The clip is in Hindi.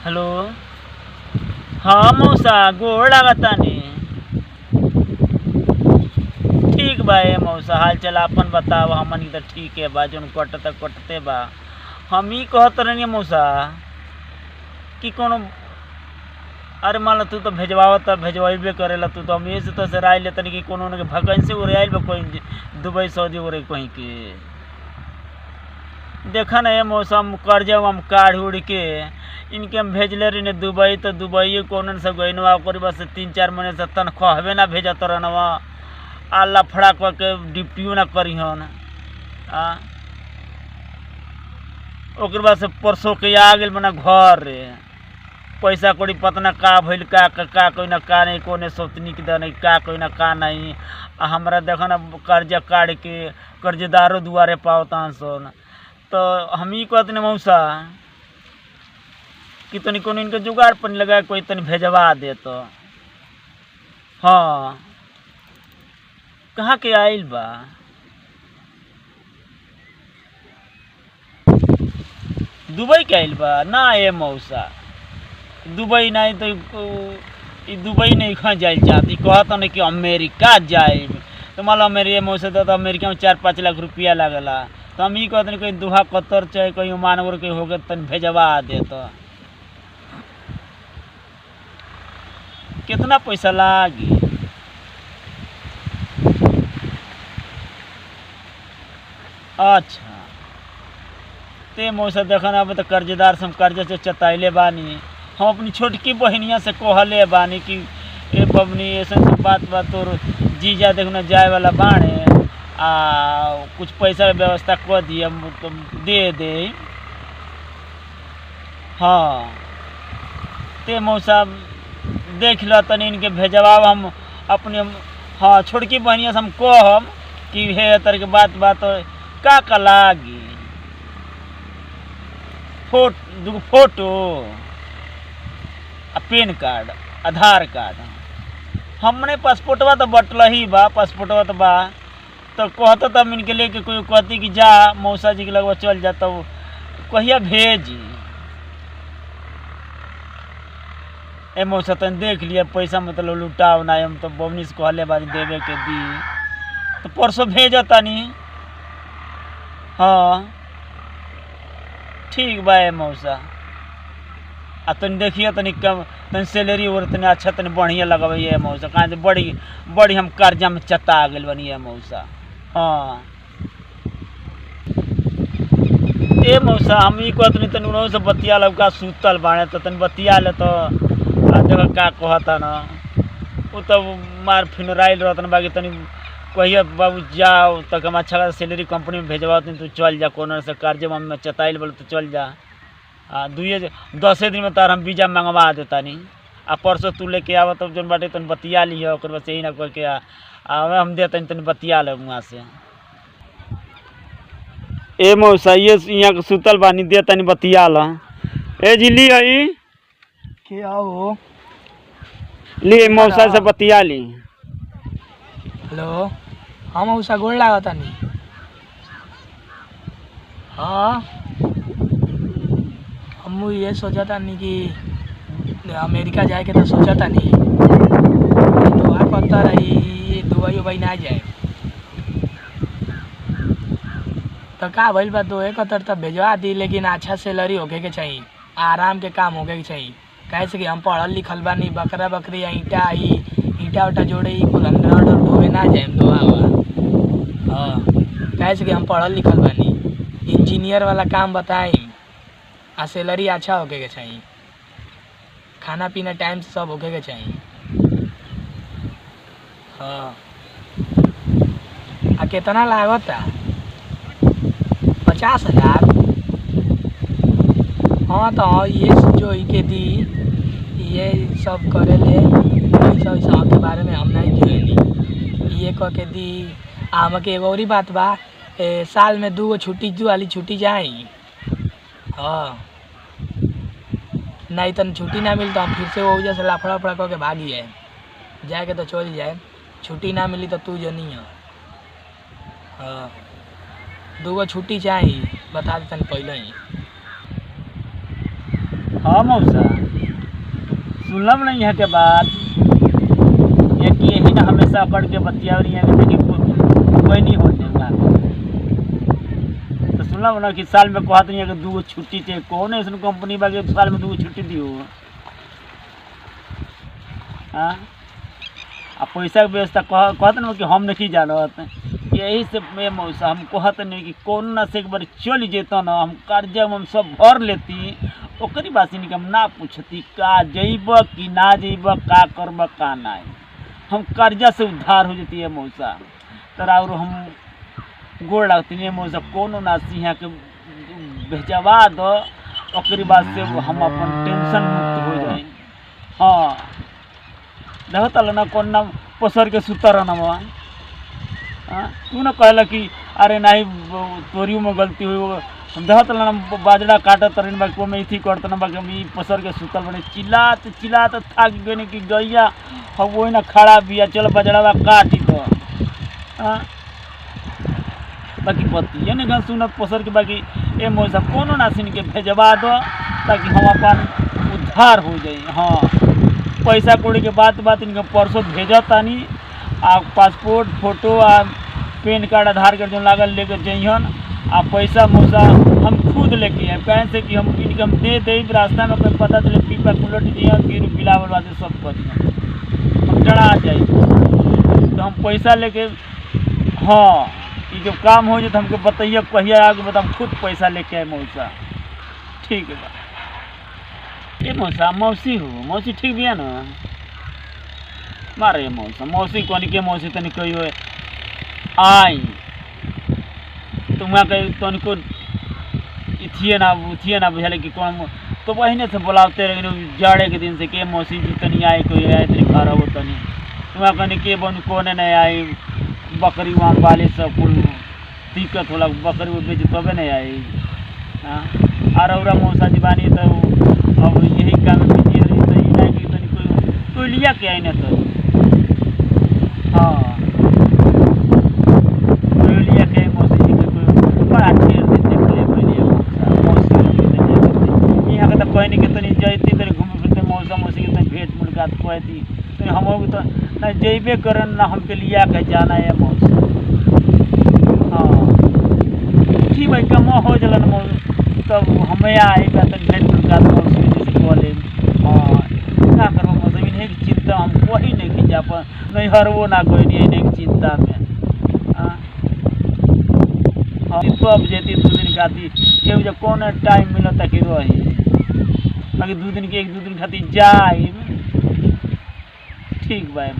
हेलो। हाँ मौसा गोड़ लागतानी। ठीक बा ए मौसा, हाल चाल आपन बताव। हमन की तो ठीक है बा, जोन कटता कटते बा। हम ही कहत रहनी मौसा कि कोनो अरे मान ला तू तो भेजवावत भेजवाइबे करेला। तू तो हम से तो से राय लेतनी कि कोनो के वैकेंसी उरे आइल बा कोई दुबई सऊदी उरे कहीं के। देखा ना ये मौसम कर्जा हम काढ़ उड़ के इनके हम भेजले रही दुबई, तो दुबई कौन से गईनवा ओकर बस 3-4 महीने से तनख्वाहबे ना भेजत रहनवा। आ लफड़ा करके ड्यूटियो ना करीहन। ओकर बाद से परसों के आ गए मना घर रे। पैसा कौड़ी पतना का भइल का कोई ना का नहीं, कोने सोतनी के नहीं का कोई ना का नहीं। आ हमरा देखा ना कर्जा काढ़ के कर्जदारों दुआरे पावता सन। तो हम ही कहते न मौसा कि तनी कोनो इनके जुगाड़ पर लगा कोई तनी भेजवा दे तो। हाँ कहाँ के आइल बा? दुबई के आइल बा ना ए मौसा? दुबई नहीं तो दुबई नहीं खा जाए चाहती, कहता नहीं कि अमेरिका जाए। तो मान लो अमेरिका मौसा तो अमेरिका में 4-5 लाख रुपया लगला। तो हम ही कहते कहीं दुहा कतर चाहे कहीं मानवर के हो गए तन भेजवा दे तो कितना पैसा लागी? अच्छा ते मौसा देखा ना, अब तो कर्जदार से हम कर्जा से चताइले बानी। हम अपनी छोटकी बहनिया से कहले बानी कि ए बबनी ऐसा बात तोर जीजा देखना जाए वाला बाणे, कुछ पैसा की व्यवस्था कर दिए हम तो दे दे। हाँ ते मौसा देख लो तनी इनके भेजवाब हम अपने। हाँ छोटकी बहनिया से हम कहम कि हे तर के बात का लागी? दूगो फोटो आ पैन कार्ड आधार कार्ड। हमने पासपोर्टवा तो बटल ही बा, पासपोर्टवा तो बा। तो कहता तब इनके लेके कोई कहती कि जा मौसा जी के लगवा चल जाता, वो कहिया भेजी। ए मौसा तन देख लिया पैसा मतलब लुटाव ना, हम तो बबनी से कहले बारी देवे के दी तो परसों भेजता नहीं। हाँ ठीक बा ए मौसा। आ तन देखिए तनी कम तन सैलरी और तनी अच्छा तनी बढ़िया लगवाई है मौसा। कहाँ से बड़ी हम कर्जा में चता गए बनी है मौसा। हाँ ए मौसा हम ही कहते तनी उन्होंने से बतिया लगा सूतल बाणे तो तनी बतिया ले तो देखो का कहता ना। वो तो मार फिनराइल रहता बाकी तनी कहिए बाबू जाओ तक हम अच्छा सैलरी कंपनी में भेजवा तू चल जा, कोनो से कर्जा में चताइल बोले तो चल जा। 10 दिन में तार हम वीजा मंगवा देता नहीं। आ परसों तू लेके आवा तब जो बाटे तन बतिया ली है ओकर बस यही ना कह के हम देता तन बतिया ले वहाँ से। ए मौसा ये यहाँ के सुतल बानी दे तनी बतिया ला। ए जी ली आई क्या हो? ली मौसा से बतिया ली। हेलो हाँ मौसा गोड़ लागता नहीं? हाँ हम ये सोचा था नहीं कि अमेरिका जाए के तो सोचा था नहीं। तो आप पता रही दुबई उबई ना जाए तो का भइल बा तो एक तब भेजवा दी, लेकिन अच्छा सैलरी होके के चाहिए, आराम के काम होके के चाहिए। कैसे कि हम पढ़ल लिखल बानी, बकरा बकरी ईटा उटा जोड़े कुल अंडर ढोवे ना जाए दुआ हुआ। हाँ कैसे कि हम पढ़ल लिखल बानी, इंजीनियर वाला काम बताई। आ सैलरी अच्छा होके के चाहिए, खाना पीना टाइम से सब होके के चाहिए। हाँ आ कितना लागत? 50,000। हाँ तो ये जो के दी ये सब करे ले पैसा वैसा के बारे में हम नहीं जानी। ये कह के दी आम के एगो और बात बा, साल में 2 छुट्टी वाली छुट्टी जाई। हाँ नहीं तो छुट्टी ना मिली तो हम फिर से वो वजह से लफड़ा फड़ा करके भागी है। जाए के तो चल जाए, छुट्टी ना मिली तो तू जो नहीं है। हाँ 2 छुट्टी चाहिए बता देते पहले ही। हाँ मौसा सुनलम नहीं यहाँ के बात ये कि यही ना हमेशा पढ़ के बतिया रही है लेकिन कोई नहीं होने तो सुनलम ना कि साल में कहत नहीं है कि 2 छुट्टी थे कौन है इसने कंपनी बाकी साल में 2 छुट्टी दी हो हाँ आ पैसा के व्यवस्था कहते ना कि हम नहीं जानत यही से मैं मौसा हम कहते नहीं कि कौन ना से एक बार चल जेता ना हम कर्जा हम सब भर लेती ओकरी बासी नहीं हम ना पूछती का जइब कि ना जइब का करब का ना हम कर्जा से उद्धार हो जाती है मौसा तरा और हम गोड़ लगती है मौसा कोनो ना सिंहा के भेजवा दो ओकरी बाद से हम अपन टेंशन मुक्त हो जाए। हाँ देखो तल ना कौन ना पसर के सुतर ना हाँ तू ना कहला कि अरे नहीं तोरियों में गलती हुई देखत ना बाजरा काटत तरीन बाकी वो में इथी करत ना बाकी हम पसर के सुतल बने चिल्लात चिल्लात थक गए कि गैया हम वही ना खड़ा बिया चल बजड़ावा काटी को हाँ बाकी बतिए नहीं गन सुनत पसर के बाकी ए मौसा कोनो ना सिन के भेजवा दो ताकि हम अपन उद्धार हो जाए। हाँ पैसा कौड़ी के बात इनका परसों भेजतानी आ पासपोर्ट फोटो आ पैन कार्ड आधार कार्ड जो लागल लेके जइहन आ पैसा मौसा हम खुद लेके आए कहें से कि हम इनकम दे दे रास्ता में कोई पता चले पीपा कुलट दिया गिर बिलावल वाले सब करिए हम डरा जाए तो हम पैसा लेके हाँ ये जो काम हो जाए तो हमको बताइए कहिए आगे बता हम खुद पैसा लेके आए मौसा ठीक है ये मौसा मौसी हो मौसी ठीक भी है ना मारे मौसा मौसी कौन के मौसी तनी कहियो आई तुम्हारा कहीं तनिको इथिए ना बुझाले कि कौन तो वही से बुलाते रहे जाड़े के दिन से के मौसी जी तनी आए कोई आए तनी खा रहो तनी तुम्हारा कहने के बन कौन नहीं आई बकरी वहाँ वाले सब कुल दिक्कत होला बकरी वो बेच तबे नहीं आई हाँ और मौसा जी बानी तो अब यही काम में बिजी रही तो ये नहीं कि तनी कोई लिया के आई ना तो हाँ कोई लिया के मौसी जी के कोई बड़ा ढेर देते बोले बोलिए मौसी यहाँ के तो कोई नहीं कि तनी जैती तनी घूम फिरते मौसा मौसी के तनी भेंट मुलाकात कहती तो हम तो ना जेबे करन ना हमके लिया के जाना है मौसी। हाँ ठीक भाई कम हो जलन मौसी तब हमें आई बात भेंट मुलाकात मौसी जैसे बोले हाँ क्या करो मौसी इन्हें की चिंता हम कोई नहीं की जा पर नहीं हर वो ना कोई नहीं इन्हें की चिंता में हाँ तो अब जेती 2 दिन खाती ये जब कौन टाइम मिलता कि रही बाकी 2 दिन के 1-2 दिन खाती जाए ठीक भाई।